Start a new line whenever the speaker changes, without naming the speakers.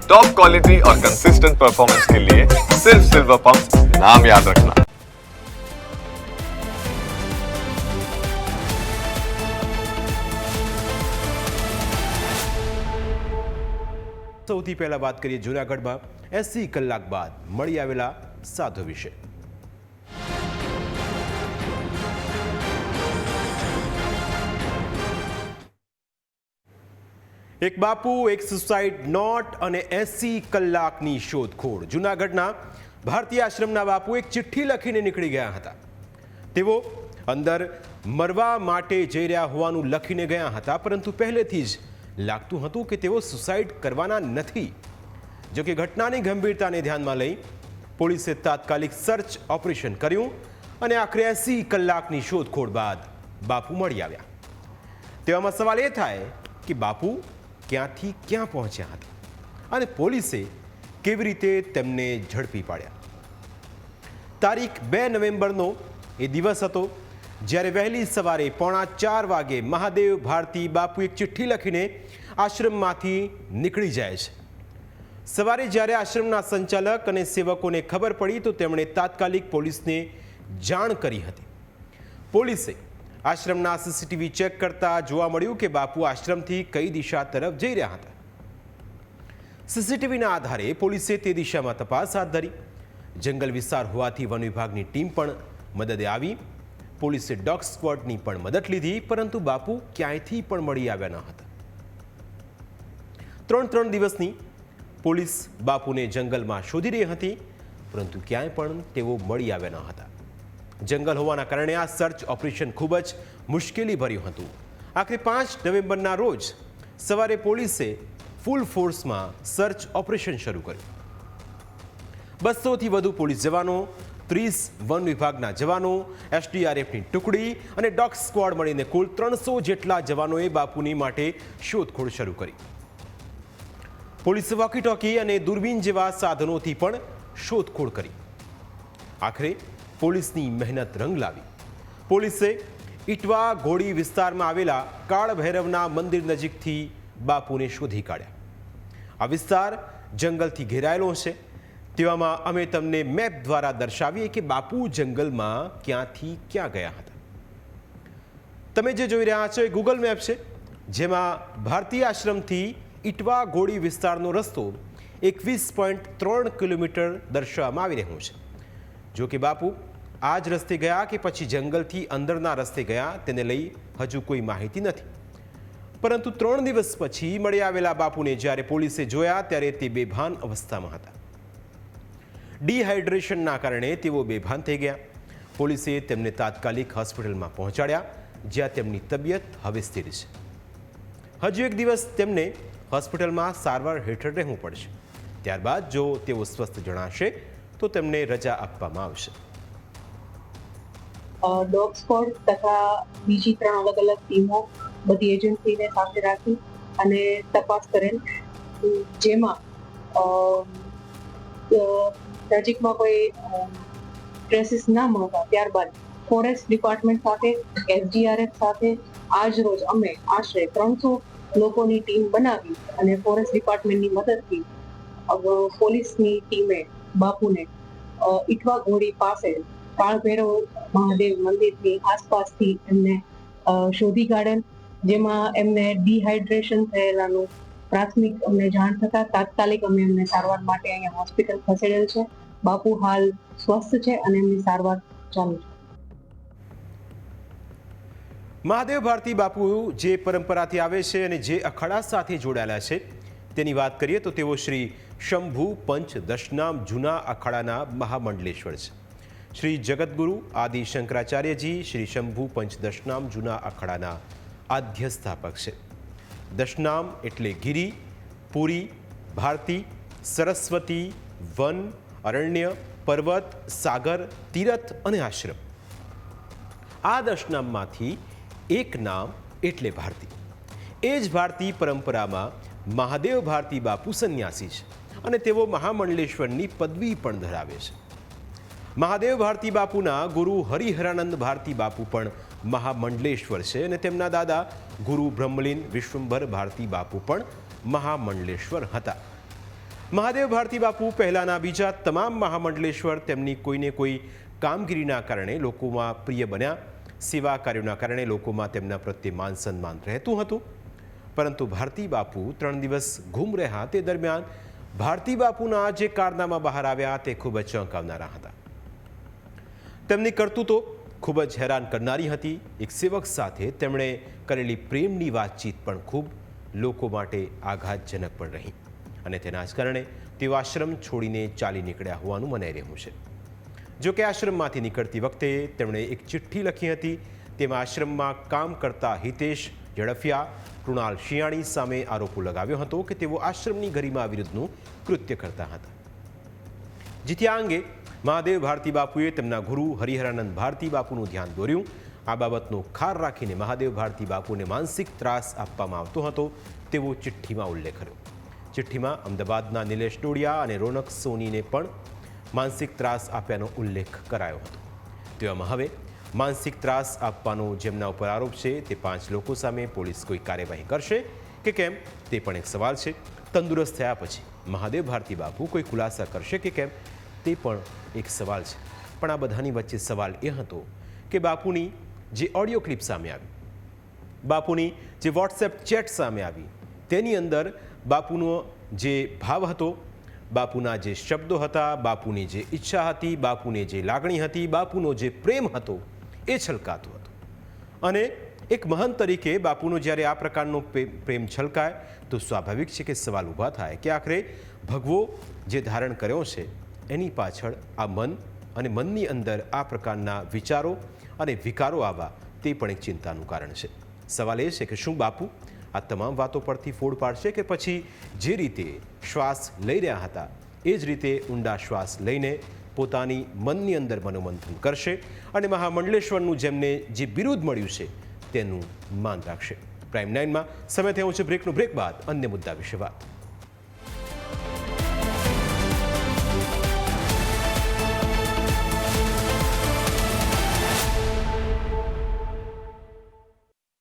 Top quality और consistent performance के लिए सिर्फ सिल्वर पंप नाम याद रखना।
સૌથી પહેલા વાત કરીએ જૂનાગઢમાં 80 કલાક બાદ મળી આવેલા સાધુ વિશે। એક બાપુ, એક સુસાઇડ નોટ અને 80 કલાકની શોધખોળ। જૂનાગઢના ભારતીય આશ્રમના બાપુ એક ચિઠ્ઠી લખીને નીકળી ગયા હતા। તેઓ અંદર મરવા માટે જઈ રહ્યા હોવાનું લખીને ગયા હતા, પરંતુ પહેલેથી જ લાગતું હતું કે તેઓ સુસાઇડ કરવાના નથી। જો કે ઘટનાની ગંભીરતાને ધ્યાનમાં લઈ પોલીસે તાત્કાલિક સર્ચ ઓપરેશન કર્યું અને આખરે 80 કલાકની શોધખોળ બાદ બાપુ મળી આવ્યા। તેવામાં સવાલ એ થાય કે બાપુ ક્યાંથી ક્યાં પહોંચ્યા હતા અને પોલીસે કેવી રીતે તેમને ઝડપી પાડ્યા। તારીખ 2 નવેમ્બરનો એ દિવસ હતો જ્યારે વહેલી સવારે 3:45 વાગે મહાદેવ ભારતી બાપુ એક ચિઠ્ઠી લખીને આશ્રમમાંથી નીકળી જાય છે। સવારે જ્યારે આશ્રમના સંચાલક અને સેવકોને ખબર પડી તો તેમણે તાત્કાલિક પોલીસને જાણ કરી હતી। પોલીસે આશ્રમના સીસીટીવી ચેક કરતા જોવા મળ્યું કે બાપુ આશ્રમથી કઈ દિશા તરફ જઈ રહ્યા હતા। સીસીટીવીના આધારે પોલીસે તે દિશામાં તપાસ હાથ ધરી। જંગલ વિસ્તાર હોવાથી વન વિભાગની ટીમ પણ મદદે આવી। પોલીસે ડોગ સ્ક્વોડની પણ મદદ લીધી, પરંતુ બાપુ ક્યાંયથી પણ મળી આવ્યા ન હતા। 3 દિવસની પોલીસ બાપુને જંગલમાં શોધી રહી હતી, પરંતુ ક્યાંય પણ તેઓ મળી આવ્યા ન હતા। જંગલ હોવાના કારણે આ સર્ચ ઓપરેશન ખૂબ જ મુશ્કેલી ભર્યું હતું। આખરે 5 નવેમ્બરના રોજ સવારે પોલીસે ફૂલ ફોર્સમાં સર્ચ ઓપરેશન શરૂ કર્યું। 200થી વધુ પોલીસ જવાનો, 30 વન વિભાગના જવાનો, એસડીઆરએફની ટુકડી અને ડોગ સ્ક્વોડ મળીને કુલ 300 જેટલા જવાનોએ બાપુની માટે શોધખોળ શરૂ કરી। પોલીસે વોકી ટોકી અને દૂરબીન જેવા સાધનોથી પણ શોધખોળ કરી। આખરે પોલીસની મહેનત રંગ લાવી। પોલીસે ઇટવા ઘોડી વિસ્તારમાં આવેલા કાળ ભૈરવના મંદિર નજીકથી બાપુને શોધી કાઢ્યા। આ વિસ્તાર જંગલથી ઘેરાયેલો છે। તેવામાં અમે તમને મેપ દ્વારા દર્શાવીએ કે બાપુ જંગલમાં ક્યાંથી ક્યાં ગયા હતા। તમે જે જોઈ રહ્યા છો એ ગૂગલ મેપ છે, જેમાં ભારતીય આશ્રમથી ઇટવા ઘોડી વિસ્તારનો રસ્તો 21.3 કિલોમીટર દર્શાવવામાં આવી રહ્યો છે। જો કે બાપુ આ જ રસ્તે ગયા કે પછી જંગલથી અંદરના રસ્તે ગયા તેને લઈ હજુ કોઈ માહિતી નથી, પરંતુ 3 દિવસ પછી મળી આવેલા બાપુને જ્યારે પોલીસે જોયા ત્યારે તે બેભાન અવસ્થામાં હતા। ડિહાઇડ્રેશનના કારણે તેઓ બેભાન થઈ ગયા। પોલીસે તેમને તાત્કાલિક હોસ્પિટલમાં પહોંચાડ્યા, જ્યાં તેમની તબિયત હવે સ્થિર છે। હજુ એક દિવસ તેમને હોસ્પિટલમાં સારવાર હેઠળ રહેવું પડશે। ત્યારબાદ જો તેઓ સ્વસ્થ જણાશે તો તેમને રજા આપવામાં આવશે।
ડોગ સ્ક્વોડ તથા બીજી 3 અલગ ટીમો બધી એજન્સીને સાથે રાખી અને તપાસ કરેલ, જેમાં નજીકમાં કોઈ ટ્રેસીસ ના મળતા ત્યારબાદ ફોરેસ્ટ ડિપાર્ટમેન્ટ સાથે, એસડીઆરએફ સાથે આજ રોજ અમે આશરે 300 લોકોની ટીમ બનાવી અને ફોરેસ્ટ ડિપાર્ટમેન્ટની મદદથી પોલીસની ટીમે બાપુને ઇટવા ઘોડી પાસે કાળ ભૈરવ મહાદેવ મંદિરની આસપાસથી એમને શોધી કાઢેલ, જેમાં એમને ડિહાઇડ્રેશન થયેલાનું પ્રાથમિક અમને જાણ થતા તાત્કાલિક અમે એમને સારવાર માટે અહીંયા હોસ્પિટલ ખસેડેલ છે। બાપુ હાલ સ્વસ્થ છે અને એમની સારવાર ચાલુ છે।
મહાદેવ ભારતી બાપુ જે પરંપરાથી આવે છે અને જે અખાડા સાથે જોડાયેલા છે તેની વાત કરીએ તો તેઓ શ્રી શંભુ પંચ દશનામ જૂના અખાડાના મહામંડલેશ્વર છે। શ્રી જગતગુરુ આદિ શંકરાચાર્યજી શ્રી શંભુ પંચ દશનામ જૂના અખાડાના આદ્ય સ્થાપક છે। દશનામ એટલે ગિરી, પુરી, ભારતી, સરસ્વતી, વન, અરણ્ય, પર્વત, સાગર, તીરથ અને આશ્રમ। આ દશનામમાંથી એક નામ એટલે ભારતી। એ જ ભારતી પરંપરામાં મહાદેવ ભારતી બાપુ સંન્યાસી છે અને તેઓ મહામંડલેશ્વરની પદવી પણ ધરાવે છે। મહાદેવ ભારતી બાપુના ગુરુ હરિહરાનંદ ભારતી બાપુ પણ મહામંડલેશ્વર છે અને તેમના દાદા ગુરુ બ્રહ્મલીન વિશ્વંભર ભારતી બાપુ પણ મહામંડલેશ્વર હતા। મહાદેવ ભારતી બાપુ પહેલાંના બીજા તમામ મહામંડલેશ્વર તેમની કોઈને કોઈ કામગીરીના કારણે લોકોમાં પ્રિય બન્યા, સેવા કાર્યોના કારણે લોકોમાં તેમના પ્રત્યે માન સન્માન રહેતું હતું. પરંતુ ભારતી બાપુ 3 દિવસ ગુમ રહ્યા તે દરમિયાન ભારતી બાપુના જે કારનામા બહાર આવ્યા તે ખૂબ જ ચોંકાવનારા હતા. તેમની કરતૂતો ખૂબ જ હેરાન કરનારી હતી. એક સેવક સાથે તેમણે કરેલી પ્રેમની વાતચીત પણ ખૂબ લોકો માટે આઘાતજનક પણ રહી અને તેના જ કારણે તેઓ આશ્રમ છોડીને ચાલી નીકળ્યા હોવાનું મનાઈ રહ્યું છે. જો કે આશ્રમમાંથી નીકળતી વખતે તેમણે એક ચિઠ્ઠી લખી હતી. તેમાં આશ્રમમાં કામ કરતા હિતેશ ઝડફિયા, કૃણાલ શિયાણી સામે આરોપો લગાવ્યો હતો કે તેઓ આશ્રમની ગરિમા વિરુદ્ધનું કૃત્ય કરતા હતા. જેથી આ અંગે મહાદેવ ભારતી બાપુએ તેમના ગુરુ હરિહરાનંદ ભારતી બાપુનું ધ્યાન દોર્યું. આ બાબતનો ખાર રાખીને મહાદેવ ભારતી બાપુને માનસિક ત્રાસ આપવામાં આવતો હતો તેવો ચિઠ્ઠીમાં ઉલ્લેખ કર્યો. ચિઠ્ઠીમાં અમદાવાદના નિલેશ ડોડિયા અને રોનક સોનીને પણ માનસિક ત્રાસ આપ્યાનો ઉલ્લેખ કરાયો હતો. તેવામાં હવે માનસિક ત્રાસ આપવાનો જેમના ઉપર આરોપ છે તે 5 લોકો સામે પોલીસ કોઈ કાર્યવાહી કરશે કે કેમ તે પણ એક સવાલ છે. તંદુરસ્ત થયા પછી મહાદેવ ભારતી બાપુ કોઈ ખુલાસા કરશે કે કેમ તે પણ એક સવાલ છે. પણ આ બધાની વચ્ચે સવાલ એ હતો કે બાપુની જે ઓડિયો ક્લિપ સામે આવી, બાપુની જે વોટ્સએપ ચેટ સામે આવી, તેની અંદર બાપુનો જે ભાવ હતો, બાપુના જે શબ્દો હતા, બાપુની જે ઈચ્છા હતી, બાપુની જે લાગણી હતી, બાપુનો જે પ્રેમ હતો એ છલકાતો હતો. અને એક મહંત તરીકે બાપુનો જ્યારે આ પ્રકારનો પ્રેમ છલકાય તો સ્વાભાવિક છે કે સવાલ ઊભા થાય કે આખરે ભગવો જે ધારણ કર્યો છે એની પાછળ આ મન અને મનની અંદર આ પ્રકારના વિચારો અને વિકારો આવવા તે પણ એક ચિંતાનું કારણ છે. સવાલ એ છે કે શું બાપુ આ તમામ વાતો પરથી ફોડ પાડશે કે પછી જે રીતે શ્વાસ લઈ રહ્યા હતા એ જ રીતે ઊંડા શ્વાસ લઈને પોતાની મનની અંદર મનોમંથન કરશે અને મહામંડલેશ્વરનું જેમને જે બિરુદ મળ્યું છે તેનું માન રાખશે. પ્રાઇમ 9માં સમય થયો છે બ્રેકનો. બ્રેક બાદ અન્ય મુદ્દા વિશે વાત.